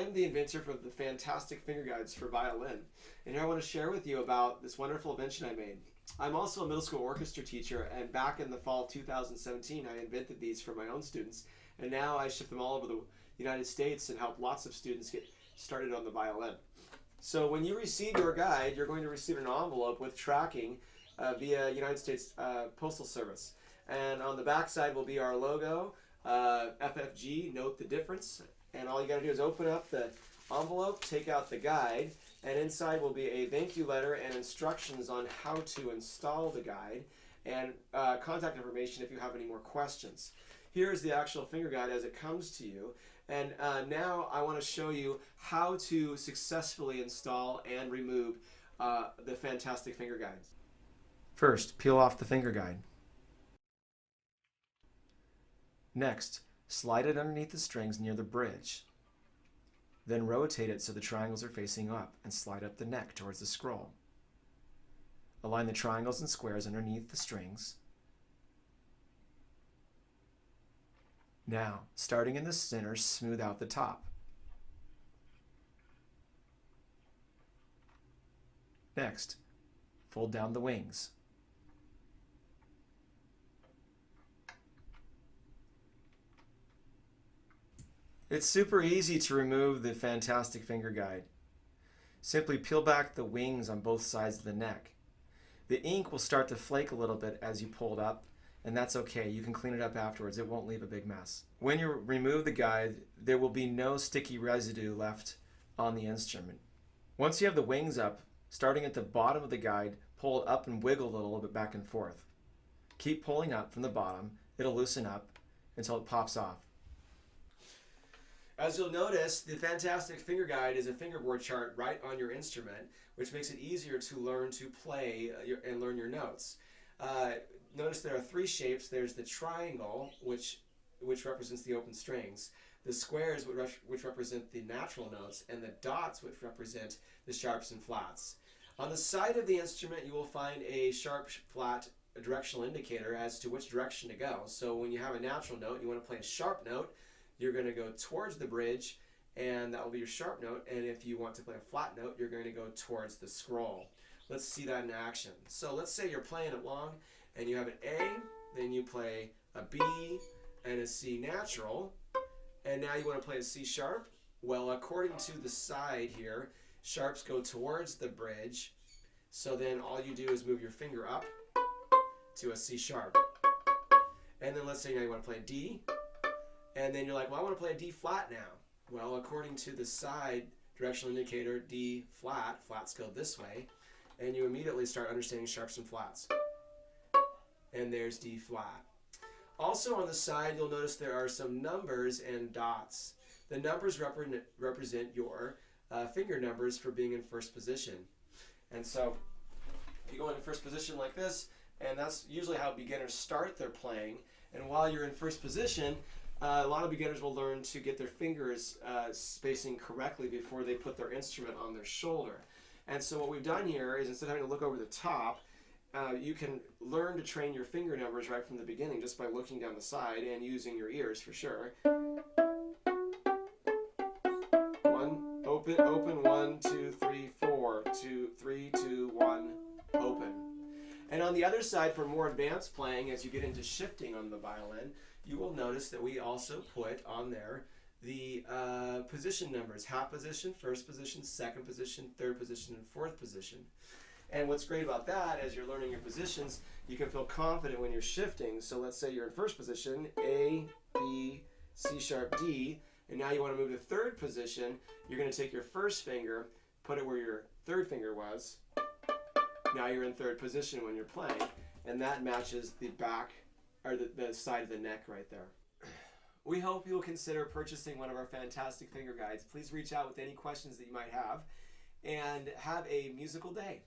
I'm the inventor for the fantastic finger guides for violin. And here I want to share with you about this wonderful invention I made. I'm also a middle school orchestra teacher, and back in the fall of 2017, I invented these for my own students. And now I ship them all over the United States and help lots of students get started on the violin. So when you receive your guide, you're going to receive an envelope with tracking via United States Postal Service. And on the back side will be our logo, FFG, note the difference. And all you got to do is open up the envelope, take out the guide, and inside will be a thank you letter and instructions on how to install the guide, and contact information if you have any more questions. Here's the actual finger guide as it comes to you. And now I want to show you how to successfully install and remove the fantastic finger guides. First, peel off the finger guide. Next, slide it underneath the strings near the bridge. Then rotate it so the triangles are facing up and slide up the neck towards the scroll. Align the triangles and squares underneath the strings. Now, starting in the center, smooth out the top. Next, fold down the wings. It's super easy to remove the fantastic finger guide. Simply peel back the wings on both sides of the neck. The ink will start to flake a little bit as you pull it up, and that's okay. You can clean it up afterwards. It won't leave a big mess. When you remove the guide, there will be no sticky residue left on the instrument. Once you have the wings up, starting at the bottom of the guide, pull it up and wiggle it a little bit back and forth. Keep pulling up from the bottom. It'll loosen up until it pops off. As you'll notice, the fantastic finger guide is a fingerboard chart right on your instrument, which makes it easier to learn to play and learn your notes. Notice there are three shapes. There's the triangle, which represents the open strings, the squares, which represent the natural notes, and the dots, which represent the sharps and flats. On the side of the instrument, you will find a sharp, flat directional indicator as to which direction to go. So when you have a natural note, you want to play a sharp note, you're going to go towards the bridge, and that will be your sharp note. And if you want to play a flat note, you're going to go towards the scroll. Let's see that in action. So let's say you're playing it long, and you have an A, then you play a B and a C natural, and now you want to play a C sharp. Well, according to the side here, sharps go towards the bridge, so then all you do is move your finger up to a C sharp. And then let's say now you want to play a D, and then you're like, well, I want to play a D flat now. Well, according to the side directional indicator, D flat, flats go this way, and you immediately start understanding sharps and flats. And there's D flat. Also on the side, you'll notice there are some numbers and dots. The numbers represent your finger numbers for being in first position. And so you go into first position like this, and that's usually how beginners start their playing. And while you're in first position, a lot of beginners will learn to get their fingers spacing correctly before they put their instrument on their shoulder. And so what we've done here is, instead of having to look over the top, you can learn to train your finger numbers right from the beginning just by looking down the side and using your ears for sure. One, open, open, 1, 2, 3, 4, 2, 3, 2, 1, open. And on the other side, for more advanced playing, as you get into shifting on the violin, you will notice that we also put on there the position numbers: half position, first position, second position, third position, and fourth position. And what's great about that, as you're learning your positions, you can feel confident when you're shifting. So let's say you're in first position, A, B, C sharp, D, and now you want to move to third position. You're going to take your first finger, put it where your third finger was. Now you're in third position when you're playing, and that matches the back, or the side of the neck right there. We hope you'll consider purchasing one of our fantastic finger guides. Please reach out with any questions that you might have, and have a musical day.